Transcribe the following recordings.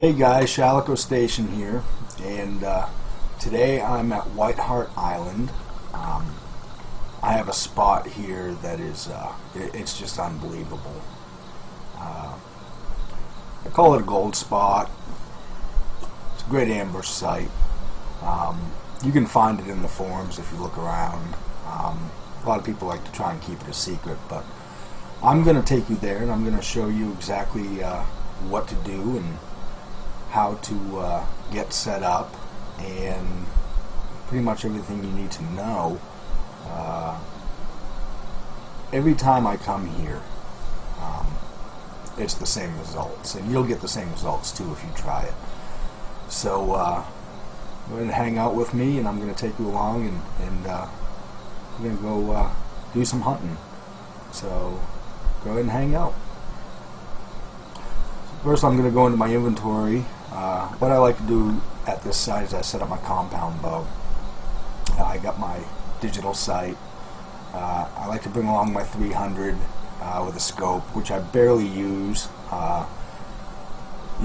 Hey guys, Shalico Station here, and today I'm at Whitehart Island. I have a spot here that is, it's just unbelievable. I call it a gold spot. It's a great ambush site. You can find it in the forums if you look around. A lot of people like to try and keep it a secret, but I'm going to take you there and I'm going to show you exactly what to do and how to get set up and pretty much everything you need to know. Every time I come here, it's the same results, and you'll get the same results too if you try it. So go ahead and hang out with me, and I'm going to take you along, and we're going to go do some hunting. So go ahead and hang out. First, I'm going to go into my inventory. What I like to do at this site is I set up my compound bow. I got my digital sight. I like to bring along my 300 with a scope, which I barely use.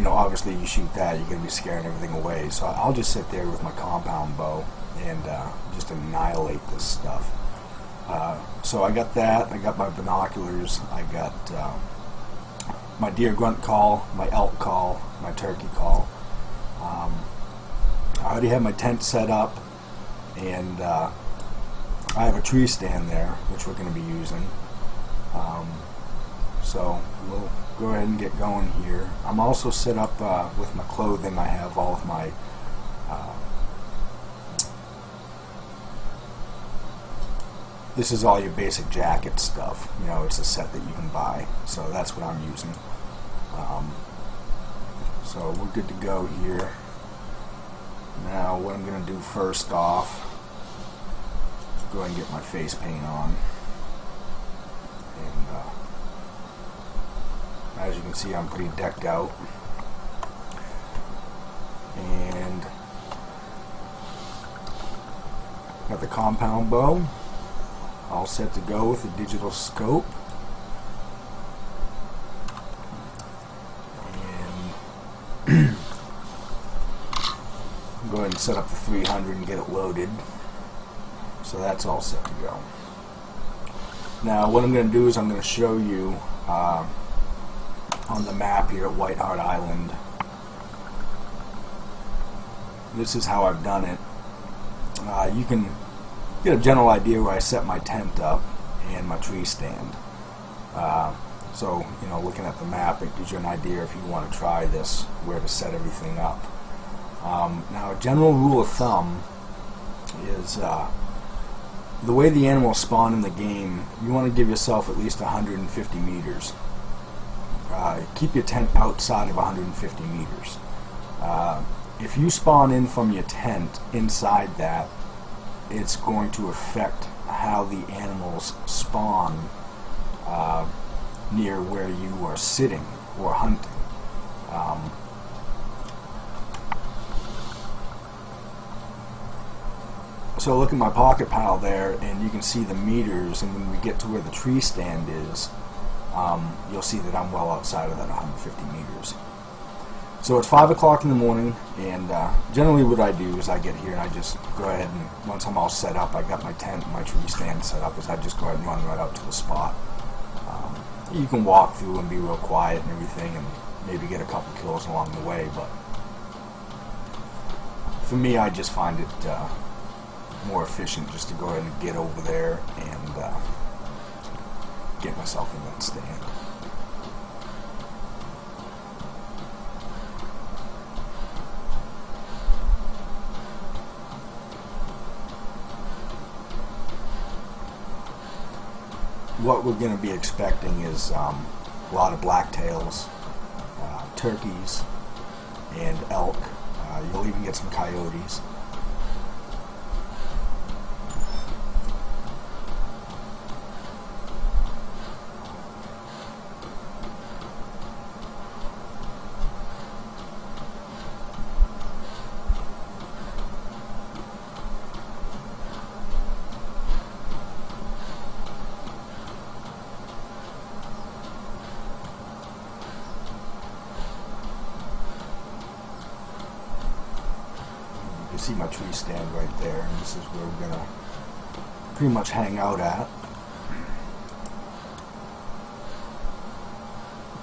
Obviously you shoot that, you're going to be scaring everything away. So I'll just sit there with my compound bow and just annihilate this stuff. So I got that. I got my binoculars. I got my deer grunt call, my elk call, my turkey call. I already have my tent set up, and I have a tree stand there, which we're going to be using. So we'll go ahead and get going here. I'm also set up with my clothing. I have all of my this is all your basic jacket stuff. It's a set that you can buy. So that's what I'm using. So we're good to go here. Now what I'm going to do first off is go ahead and get my face paint on. And as you can see, I'm pretty decked out. And got the compound bow all set to go with the digital scope. And go ahead and set up the 300 and get it loaded. So that's all set to go. Now what I'm going to do is I'm going to show you on the map here at Whitehart Island. This is how I've done it. You can get a general idea where I set my tent up and my tree stand. So looking at the map, it gives you an idea if you want to try this, where to set everything up. Now a general rule of thumb is the way the animals spawn in the game, you want to give yourself at least 150 meters. Keep your tent outside of 150 meters. If you spawn in from your tent inside that, it's going to affect how the animals spawn near where you are sitting or hunting. So look at my pocket pile there, and you can see the meters, and when we get to where the tree stand is, you'll see that I'm well outside of that 150 meters. So it's 5 o'clock in the morning, and generally what I do is I get here and I just go ahead and once I'm all set up, I got my tent and my tree stand set up, is I just go ahead and run right out to the spot. You can walk through and be real quiet and everything and maybe get a couple kills along the way, but for me I just find it more efficient just to go ahead and get over there and get myself in that stand. What we're going to be expecting is a lot of blacktails, turkeys, and elk. You'll even get some coyotes. see my tree stand right there, and this is where we're gonna pretty much hang out at.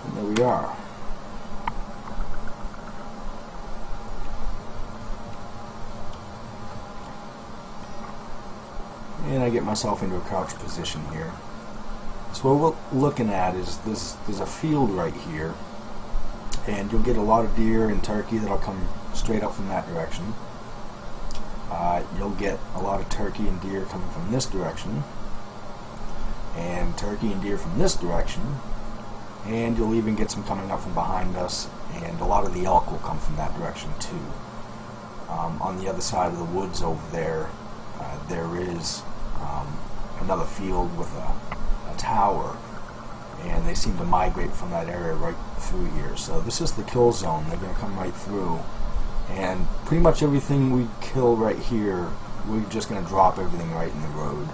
And there we are. And I get myself into a crouch position here. So what we're looking at is there's a field right here, and you'll get a lot of deer and turkey that'll come straight up from that direction. You'll get a lot of turkey and deer coming from this direction, and turkey and deer from this direction, and you'll even get some coming up from behind us, and a lot of the elk will come from that direction too. On the other side of the woods over there, there is another field with a tower, and they seem to migrate from that area right through here. So this is the kill zone. They're going to come right through, and pretty much everything we kill right here, we're just going to drop everything right in the road.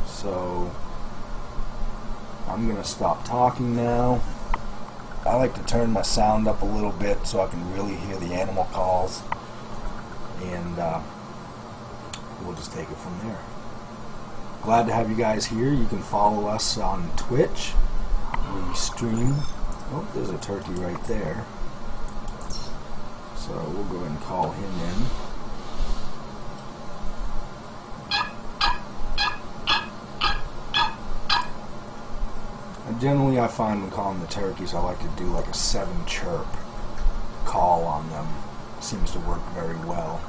So I'm going to stop talking now. I like to turn my sound up a little bit so I can really hear the animal calls, and we'll just take it from there. Glad to have you guys here. You can follow us on Twitch. We stream. Oh, there's a turkey right there. So we'll go ahead and call him in. And generally I find when calling the turkeys, I like to do like a 7 chirp call on them. Seems to work very well.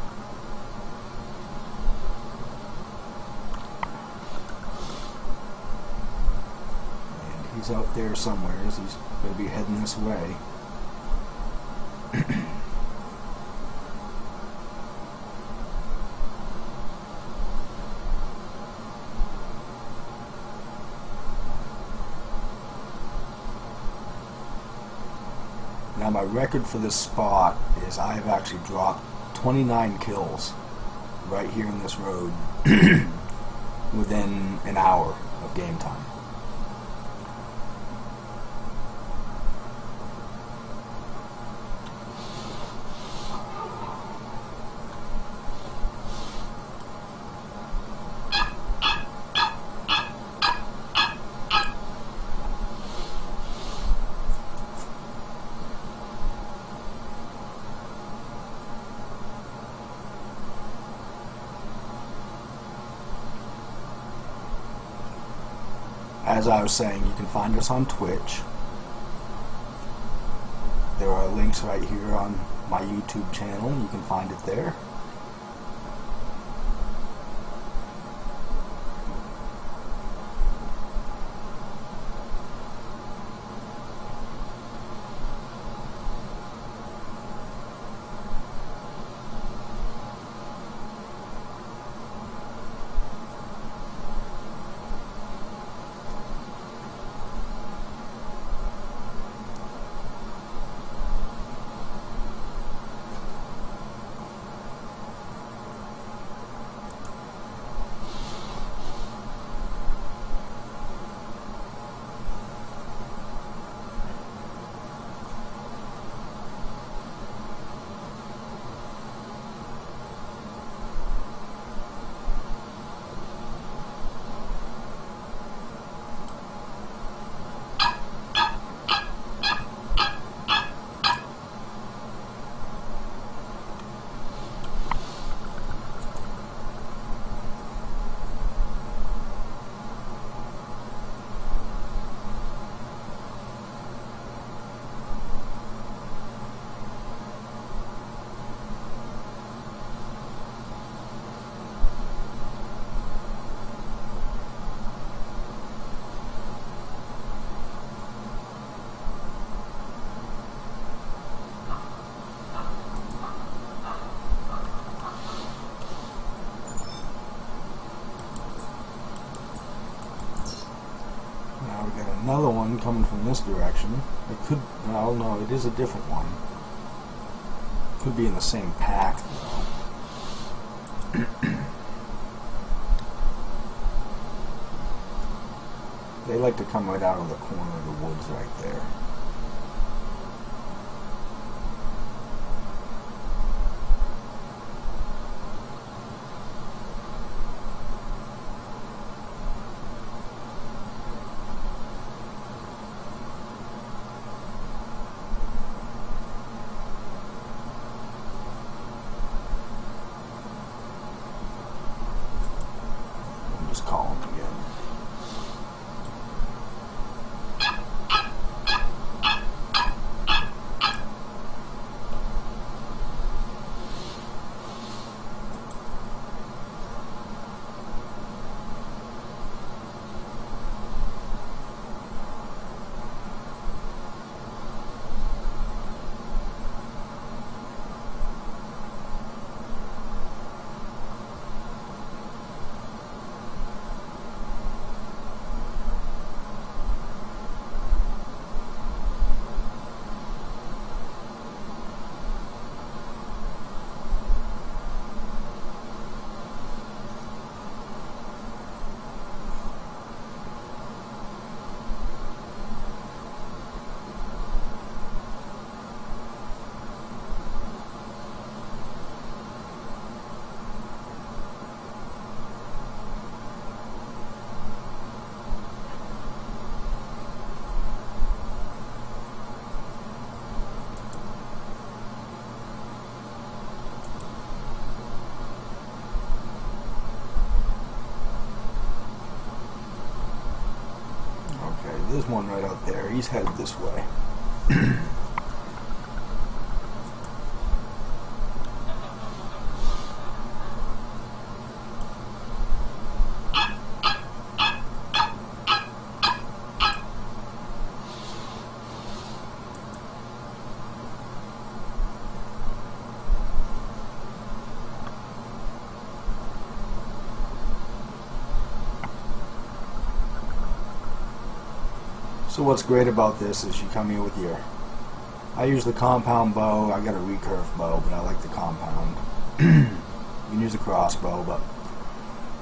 He's out there somewhere. He's going to be heading this way. Now my record for this spot is I've actually dropped 29 kills right here in this road within an hour of game time. As I was saying, you can find us on Twitch. There are links right here on my YouTube channel. You can find it there. Another one coming from this direction. It could, well, no, it is a different one. Could be in the same pack, though. They like to come right out of the corner of the woods right there. there's one right out there. He's headed this way. So what's great about this is you come here with your, I use the compound bow. I got a recurve bow, but I like the compound. You can use a crossbow, but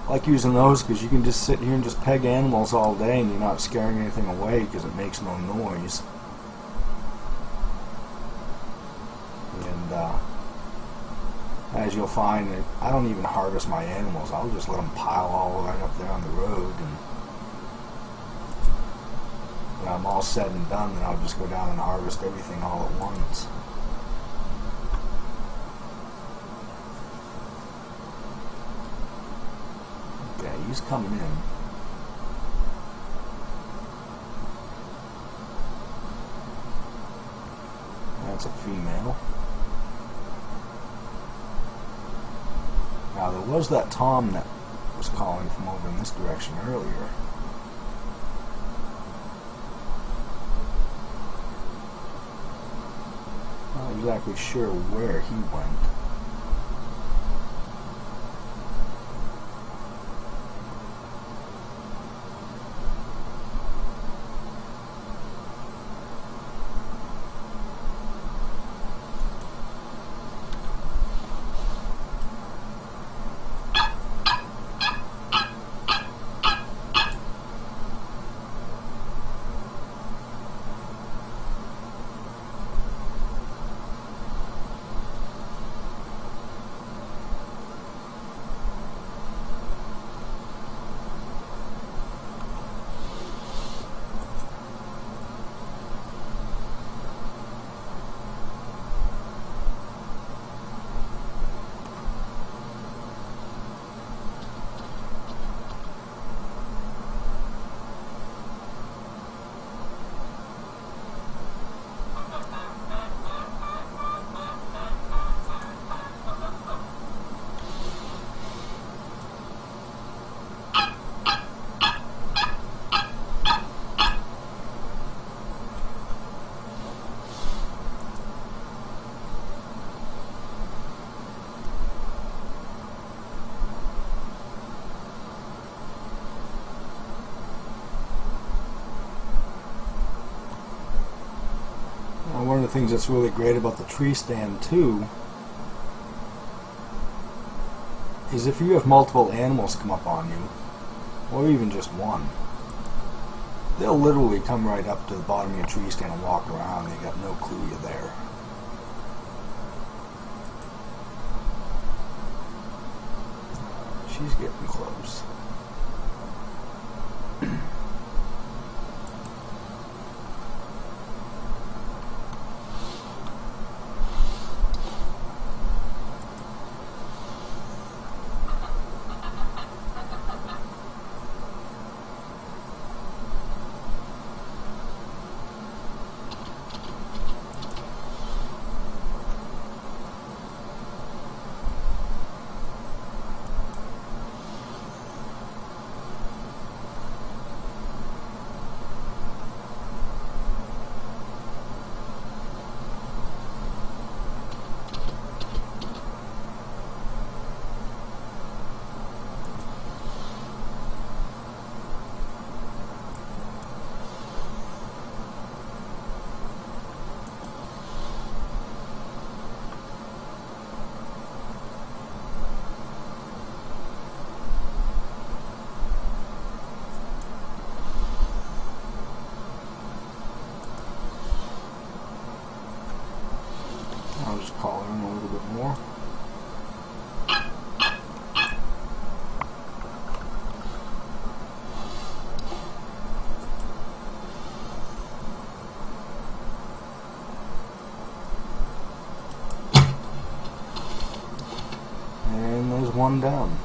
I like using those because you can just sit here and just peg animals all day and you're not scaring anything away because it makes no noise. And as you'll find, that I don't even harvest my animals. I'll just let them pile all right up there on the road, and when I'm all said and done, then I'll just go down and harvest everything all at once. Okay, he's coming in. That's a female. Now there was that tom that was calling from over in this direction earlier. Not exactly sure where he went. One of the things that's really great about the tree stand too is if you have multiple animals come up on you, or even just one, they'll literally come right up to the bottom of your tree stand and walk around. They got no clue you're there. She's getting close. I'll just call her in a little bit more. And there's one down.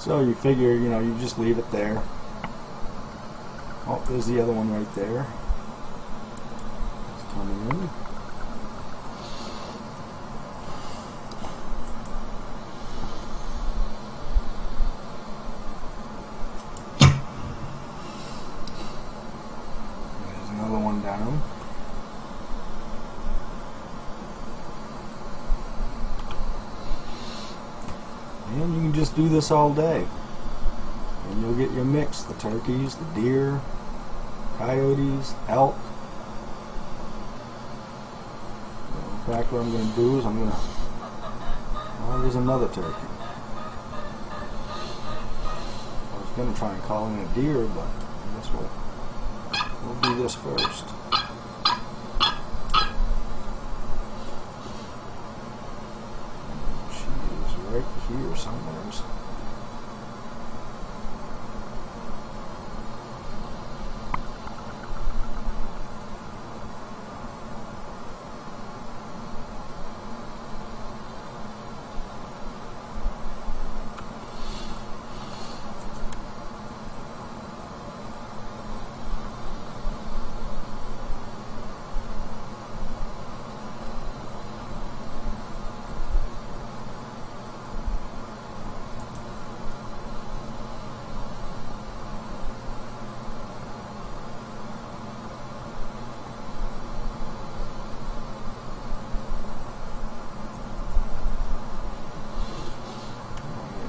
So you figure, you know, you just leave it there. Oh, there's the other one right there. It's coming in. There's another one down. And you can just do this all day. And you'll get your mix, the turkeys, the deer, coyotes, elk. In fact, what I'm going to do is oh, there's another turkey. I was going to try and call in a deer, but I guess we'll do this first. She is right here somewhere.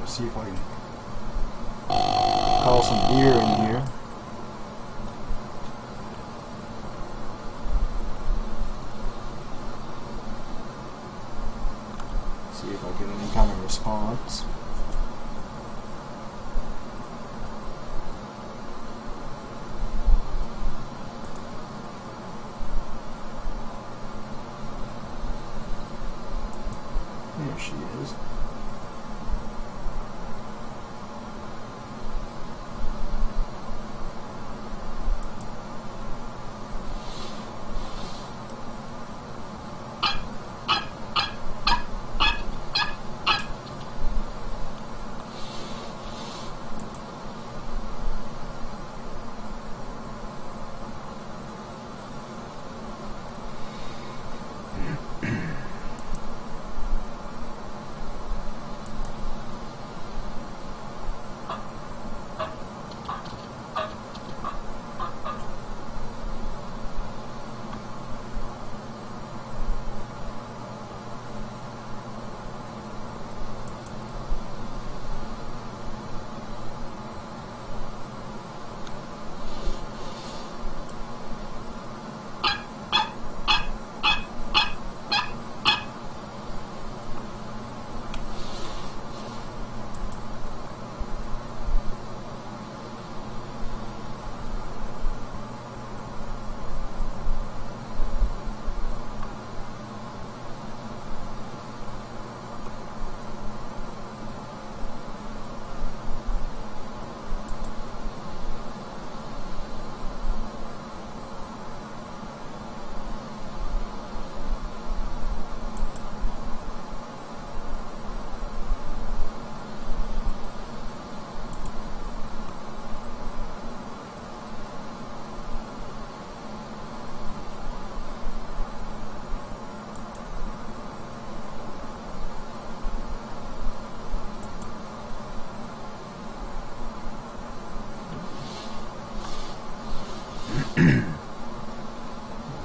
See if I can call some deer in here. See if I get any kind of response. There she is.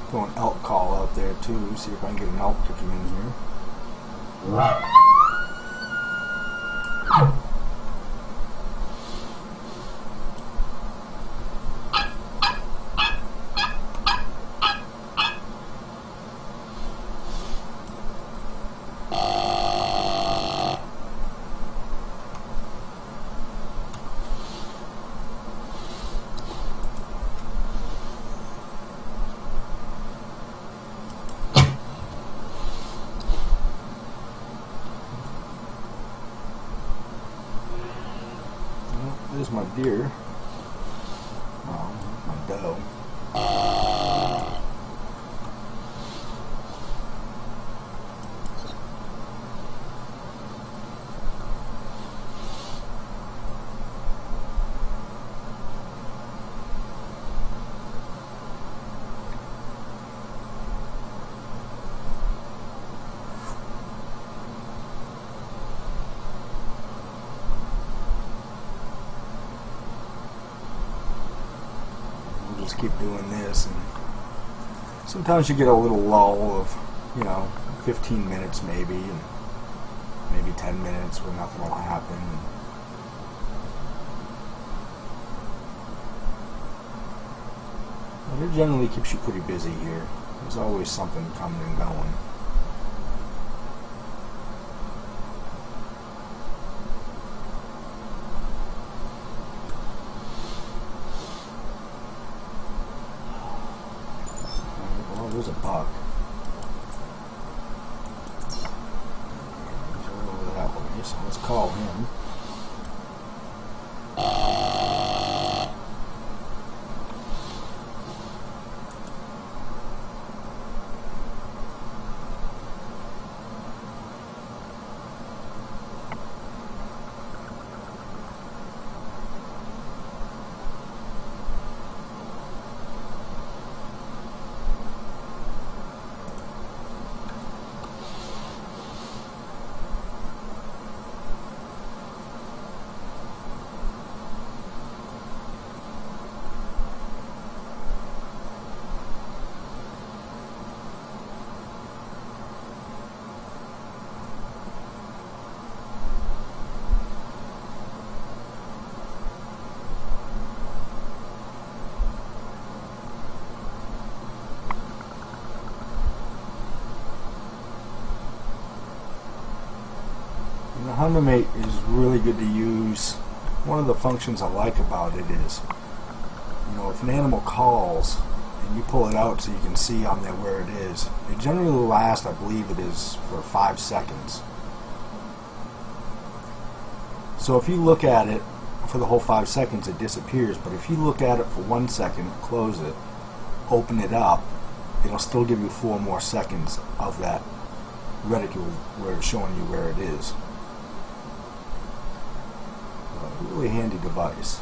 Throw an elk call out there too, see if I can get an elk to come in here. There's my deer. Oh, my doe. keep doing this, and sometimes you get a little lull of, 15 minutes maybe, and maybe 10 minutes where nothing will happen. But it generally keeps you pretty busy here. There's always something coming and going. Well, there's a buck. He's over that way, so let's call him. The Hunter Mate is really good to use. One of the functions I like about it is, if an animal calls and you pull it out so you can see on there where it is, it generally lasts, I believe it is, for 5 seconds. So if you look at it for the whole 5 seconds, it disappears. But if you look at it for 1 second, close it, open it up, it'll still give you 4 more seconds of that reticule where it's showing you where it is. Really handy device.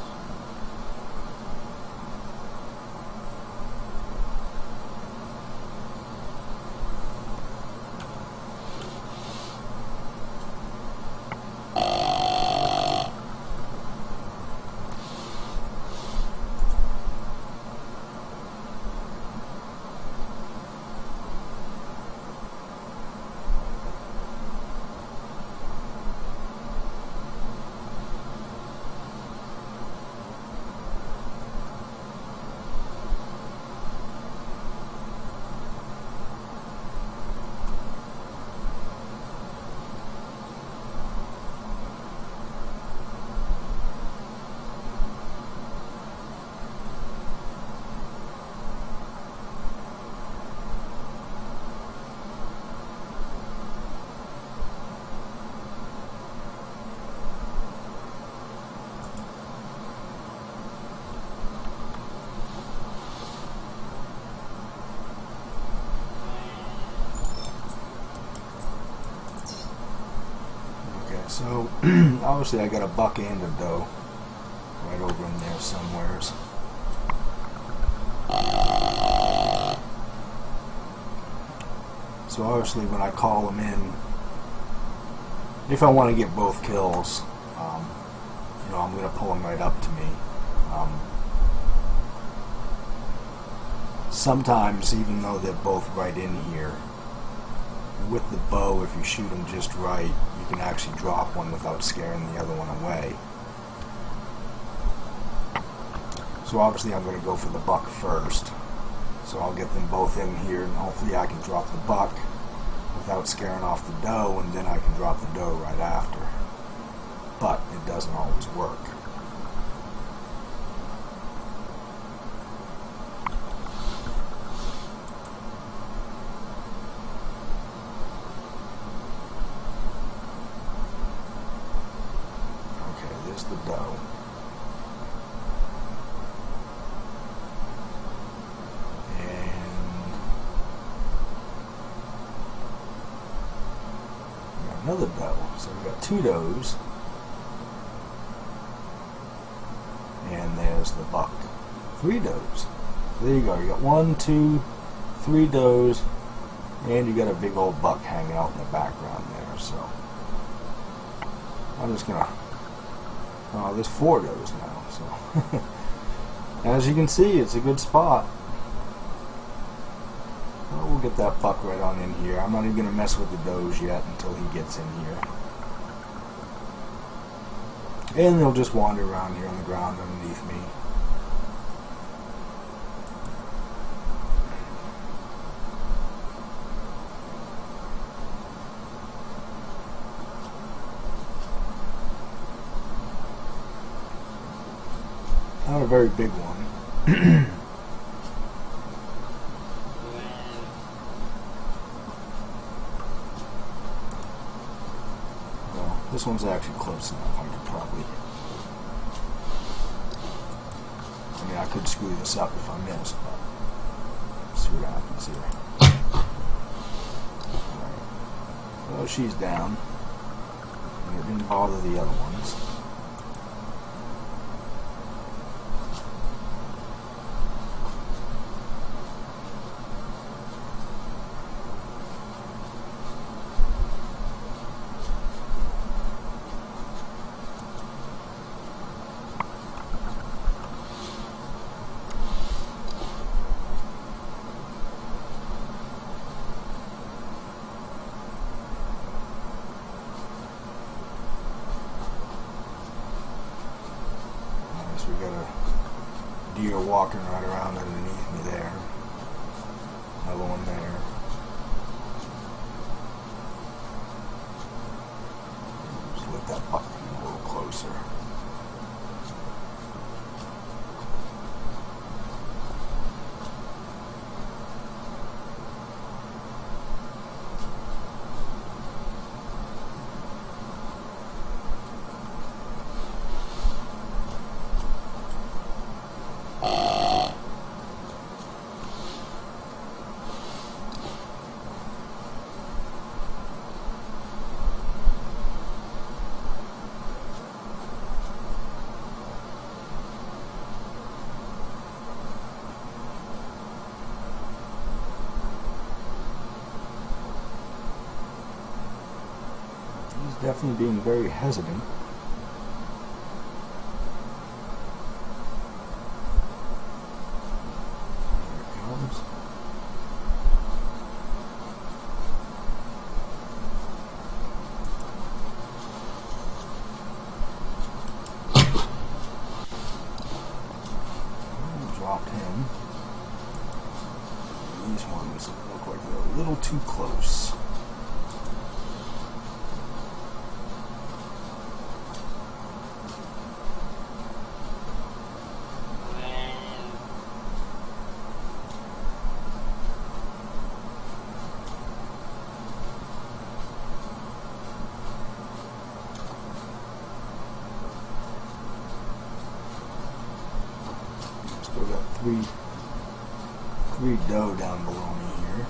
So, obviously I got a buck and a doe right over in there somewheres. So obviously when I call them in, if I want to get both kills, I'm going to pull them right up to me. Sometimes, even though they're both right in here, with the bow, if you shoot them just right, you can actually drop one without scaring the other one away. So obviously I'm going to go for the buck first. So I'll get them both in here, and hopefully I can drop the buck without scaring off the doe, and then I can drop the doe right after. But it doesn't always work. The doe. And we got another doe. So we got 2 does. And there's the buck. 3 does. There you go. You got 1, 2, 3 does, and you got a big old buck hanging out in the background there. So I'm just gonna. Oh, there's 4 does now. So As you can see, it's a good spot. Well, we'll get that buck right on in here. I'm not even going to mess with the does yet until he gets in here. And they'll just wander around here on the ground underneath me. Not a very big one. Well, this one's actually close enough. I could probably... I mean, I could screw this up if I missed, but let's see what happens here. Alright. Well, she's down. And it didn't bother the other ones. We got a deer walking right around underneath me there. Another one there. Just let that buck come a little closer. Definitely being very hesitant. There it comes. Dropped him. These ones look like they're a little too close. Still got three doe down below me here.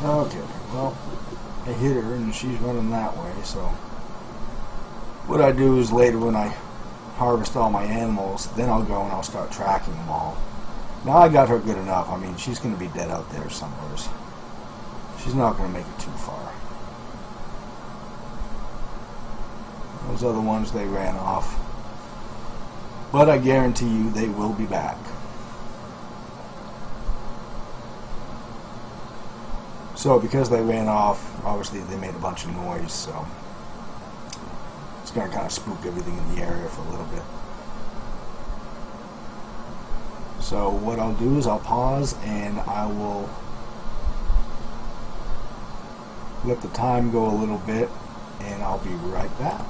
Okay, well, I hit her and she's running that way, so what I do is later when I harvest all my animals, then I'll go and I'll start tracking them all. Now I got her good enough. I mean, she's going to be dead out there somewhere. She's not going to make it too far. Those other ones, they ran off. But I guarantee you they will be back. So because they ran off, obviously they made a bunch of noise, so it's going to kind of spook everything in the area for a little bit. So what I'll do is I'll pause and I will let the time go a little bit and I'll be right back.